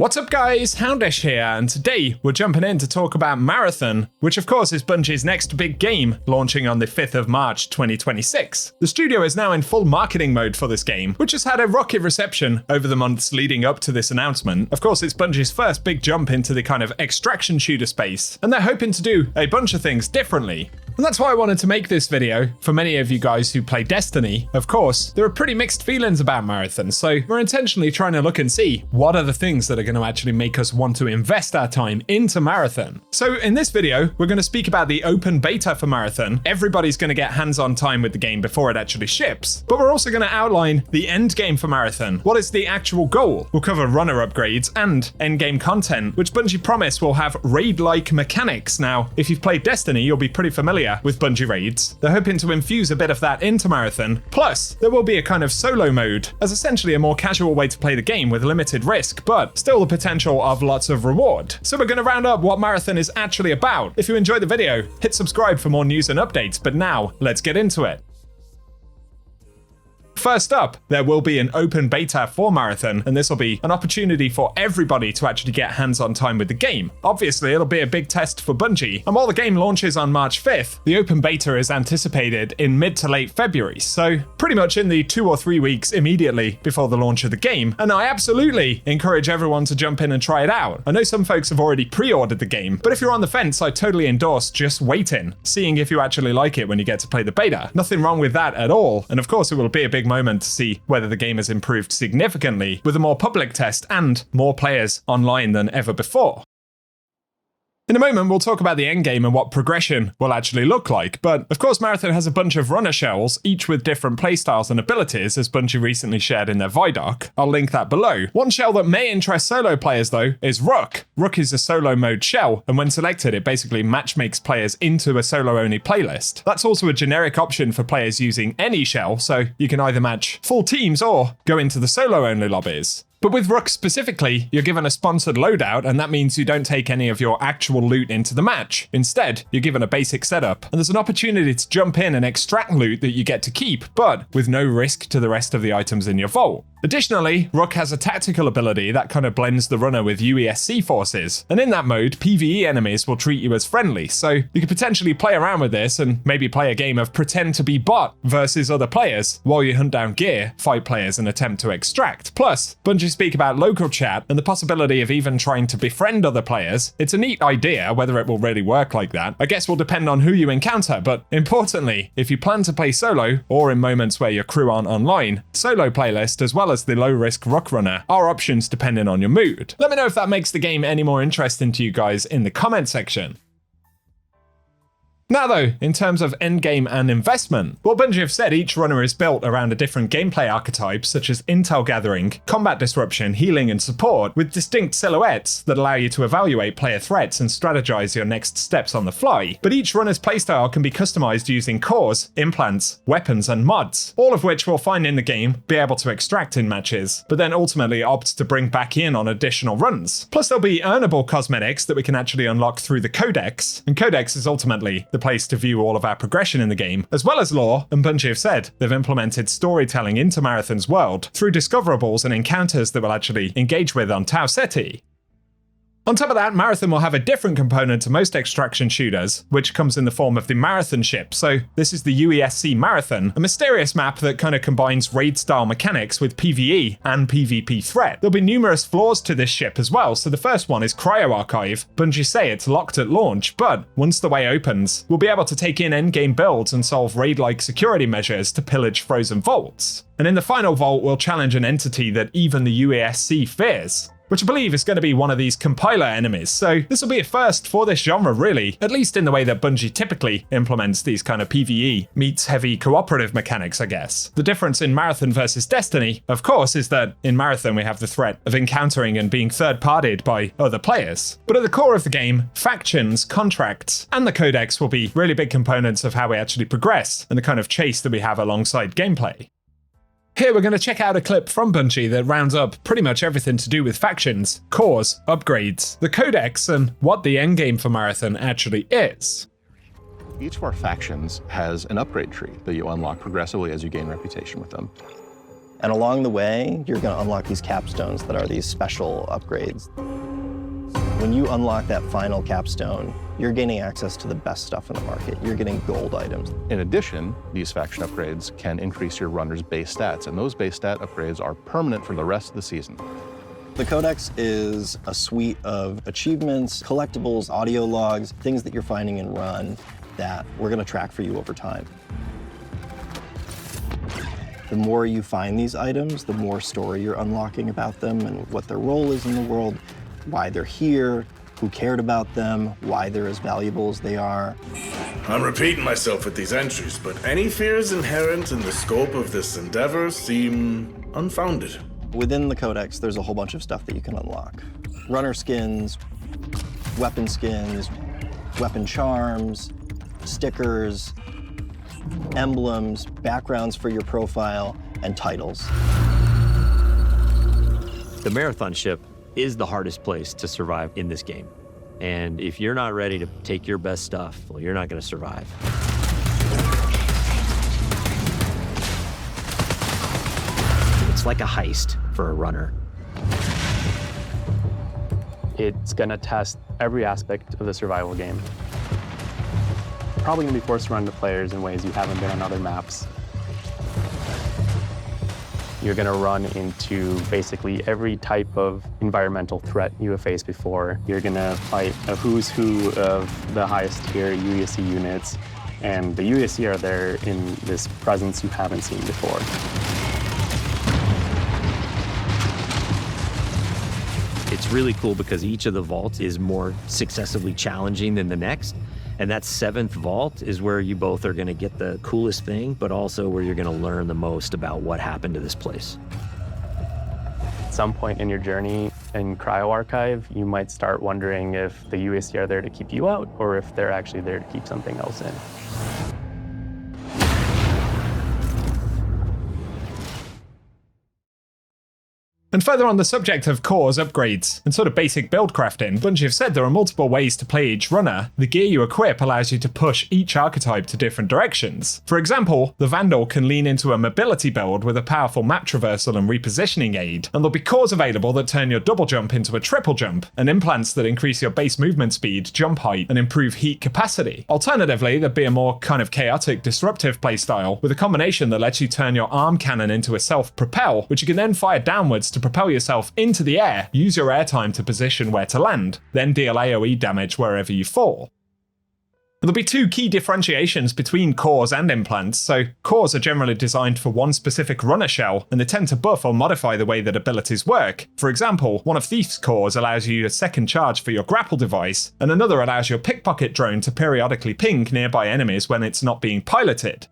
What's up guys, Houndish here, and today we're jumping in to talk about Marathon, which of course is Bungie's next big game, launching on the 5th of March 2026. The studio is now in full marketing mode for this game, which has had a rocket reception over the months leading up to this announcement. Of course, it's Bungie's first big jump into the kind of extraction shooter space, and they're hoping to do a bunch of things differently. And that's why I wanted to make this video. For many of you guys who play Destiny, of course, there are pretty mixed feelings about Marathon, so we're intentionally trying to look and see what are the things that are going to actually make us want to invest our time into Marathon. So in this video, we're going to speak about the open beta for Marathon. Everybody's going to get hands-on time with the game before it actually ships, but we're also going to outline the end game for Marathon. What is the actual goal? We'll cover runner upgrades and end game content, which Bungie promise will have raid-like mechanics. Now, if you've played Destiny, you'll be pretty familiar with Bungie raids. They're hoping to infuse a bit of that into Marathon. Plus, there will be a kind of solo mode as essentially a more casual way to play the game with limited risk, but still the potential of lots of reward. So we're going to round up what Marathon is actually about. If you enjoyed the video, hit subscribe for more news and updates, but now let's get into it. First up, there will be an open beta for Marathon, and this will be an opportunity for everybody to actually get hands-on time with the game. Obviously, it'll be a big test for Bungie, and while the game launches on March 5th, the open beta is anticipated in mid to late February, so pretty much in the 2 or 3 weeks immediately before the launch of the game, and I absolutely encourage everyone to jump in and try it out. I know some folks have already pre-ordered the game, but if you're on the fence, I totally endorse just waiting, seeing if you actually like it when you get to play the beta. Nothing wrong with that at all, and of course it will be a big moment to see whether the game has improved significantly with a more public test and more players online than ever before. In a moment, we'll talk about the endgame and what progression will actually look like, but of course Marathon has a bunch of runner shells, each with different playstyles and abilities, as Bungie recently shared in their Vidoc. I'll link that below. One shell that may interest solo players though is Rook. Rook is a solo mode shell, and when selected it basically matchmakes players into a solo only playlist. That's also a generic option for players using any shell, so you can either match full teams or go into the solo only lobbies. But with Rook specifically, you're given a sponsored loadout, and that means you don't take any of your actual loot into the match. Instead, you're given a basic setup, and there's an opportunity to jump in and extract loot that you get to keep, but with no risk to the rest of the items in your vault. Additionally, Rook has a tactical ability that kind of blends the runner with UESC forces, and in that mode, PvE enemies will treat you as friendly, so you could potentially play around with this and maybe play a game of pretend to be bot versus other players while you hunt down gear, fight players, and attempt to extract. Plus, Bungie speak about local chat and the possibility of even trying to befriend other players. It's a neat idea. Whether it will really work like that, I guess will depend on who you encounter, but importantly, if you plan to play solo, or in moments where your crew aren't online, solo playlist as well as the low-risk Rook runner are options depending on your mood. Let me know if that makes the game any more interesting to you guys in the comment section. Now though, in terms of endgame and investment, what Bungie have said, each runner is built around a different gameplay archetype such as intel gathering, combat disruption, healing and support, with distinct silhouettes that allow you to evaluate player threats and strategize your next steps on the fly. But each runner's playstyle can be customized using cores, implants, weapons and mods, all of which we'll find in the game, be able to extract in matches, but then ultimately opt to bring back in on additional runs. Plus there'll be earnable cosmetics that we can actually unlock through the Codex, and Codex is ultimately the place to view all of our progression in the game, as well as lore, and Bungie have said they've implemented storytelling into Marathon's world through discoverables and encounters that we'll actually engage with on Tau Ceti. On top of that, Marathon will have a different component to most extraction shooters, which comes in the form of the Marathon ship. So this is the UESC Marathon, a mysterious map that kind of combines raid-style mechanics with PvE and PvP threat. There'll be numerous flaws to this ship as well, so the first one is Cryo Archive. Bungie say it's locked at launch, but once the way opens, we'll be able to take in endgame builds and solve raid-like security measures to pillage frozen vaults. And in the final vault, we'll challenge an entity that even the UESC fears, which I believe is going to be one of these compiler enemies. So this will be a first for this genre really, at least in the way that Bungie typically implements these kind of PvE meets heavy cooperative mechanics, I guess. The difference in Marathon versus Destiny, of course, is that in Marathon we have the threat of encountering and being third-partied by other players. But at the core of the game, factions, contracts, and the Codex will be really big components of how we actually progress and the kind of chase that we have alongside gameplay. Here we're going to check out a clip from Bungie that rounds up pretty much everything to do with factions, cores, upgrades, the Codex, and what the endgame for Marathon actually is. Each of our factions has an upgrade tree that you unlock progressively as you gain reputation with them. And along the way, you're going to unlock these capstones that are these special upgrades. When you unlock that final capstone, you're gaining access to the best stuff in the market. You're getting gold items. In addition, these faction upgrades can increase your runner's base stats, and those base stat upgrades are permanent for the rest of the season. The Codex is a suite of achievements, collectibles, audio logs, things that you're finding in Run that we're going to track for you over time. The more you find these items, the more story you're unlocking about them and what their role is in the world, why they're here, who cared about them, why they're as valuable as they are. I'm repeating myself with these entries, but any fears inherent in the scope of this endeavor seem unfounded. Within the Codex, there's a whole bunch of stuff that you can unlock. Runner skins, weapon charms, stickers, emblems, backgrounds for your profile, and titles. The Marathon ship is the hardest place to survive in this game. And if you're not ready to take your best stuff, well, you're not going to survive. It's like a heist for a runner. It's going to test every aspect of the survival game. Probably going to be forced to run to players in ways you haven't been on other maps. You're going to run into basically every type of environmental threat you have faced before. You're going to fight a who's who of the highest tier UESC units, and the UESC are there in this presence you haven't seen before. It's really cool because each of the vaults is more successively challenging than the next. And that 7th vault is where you both are going to get the coolest thing, but also where you're going to learn the most about what happened to this place. At some point in your journey in Cryo Archive, you might start wondering if the UAC are there to keep you out or if they're actually there to keep something else in. And further on the subject of cores, upgrades, and sort of basic build crafting, Bungie have said there are multiple ways to play each runner. The gear you equip allows you to push each archetype to different directions. For example, the Vandal can lean into a mobility build with a powerful map traversal and repositioning aid, and there'll be cores available that turn your double jump into a triple jump, and implants that increase your base movement speed, jump height, and improve heat capacity. Alternatively, there'd be a more kind of chaotic, disruptive playstyle with a combination that lets you turn your arm cannon into a self-propel, which you can then fire downwards to propel yourself into the air, use your airtime to position where to land, then deal AoE damage wherever you fall. There'll be two key differentiations between cores and implants. So cores are generally designed for one specific runner shell, and they tend to buff or modify the way that abilities work. For example, one of Thief's cores allows you a second charge for your grapple device, and another allows your pickpocket drone to periodically ping nearby enemies when it's not being piloted.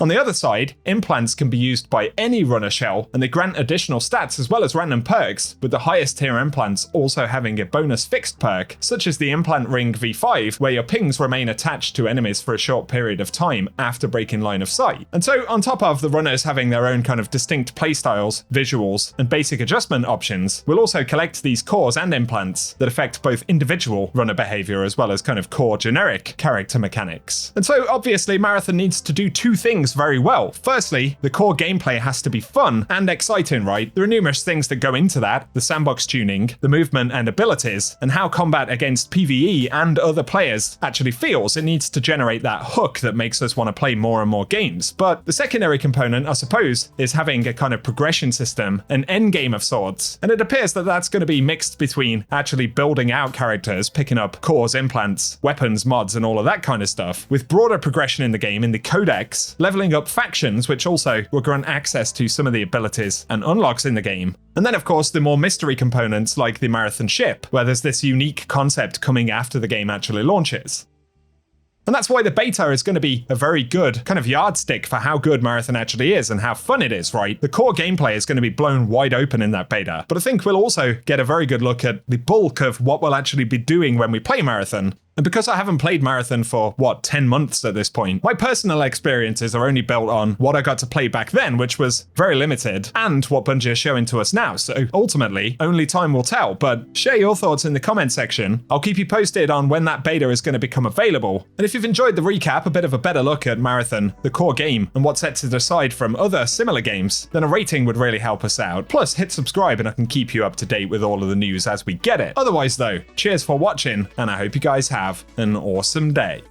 On the other side, implants can be used by any runner shell, and they grant additional stats as well as random perks, with the highest tier implants also having a bonus fixed perk, such as the Implant Ring V5, where your pings remain attached to enemies for a short period of time after breaking line of sight. And so, on top of the runners having their own kind of distinct playstyles, visuals, and basic adjustment options, we'll also collect these cores and implants that affect both individual runner behavior as well as kind of core generic character mechanics. And so, obviously, Marathon needs to do two things very well. Firstly, the core gameplay has to be fun and exciting, right? There are numerous things that go into that: the sandbox tuning, the movement and abilities, and how combat against PvE and other players actually feels. It needs to generate that hook that makes us want to play more and more games. But the secondary component, I suppose, is having a kind of progression system, an end game of sorts. And it appears that that's going to be mixed between actually building out characters, picking up cores, implants, weapons, mods, and all of that kind of stuff, with broader progression in the game in the Codex, leveling up factions, which also will grant access to some of the abilities and unlocks in the game. And then, of course, the more mystery components like the Marathon ship, where there's this unique concept coming after the game actually launches. And that's why the beta is going to be a very good kind of yardstick for how good Marathon actually is and how fun it is, right? The core gameplay is going to be blown wide open in that beta, but I think we'll also get a very good look at the bulk of what we'll actually be doing when we play Marathon. And because I haven't played Marathon for, 10 months at this point, my personal experiences are only built on what I got to play back then, which was very limited, and what Bungie are showing to us now, so ultimately, only time will tell. But share your thoughts in the comment section. I'll keep you posted on when that beta is going to become available. And if you've enjoyed the recap, a bit of a better look at Marathon, the core game, and what sets it aside from other similar games, then a rating would really help us out. Plus, hit subscribe and I can keep you up to date with all of the news as we get it. Otherwise though, cheers for watching, and I hope you guys have an awesome day.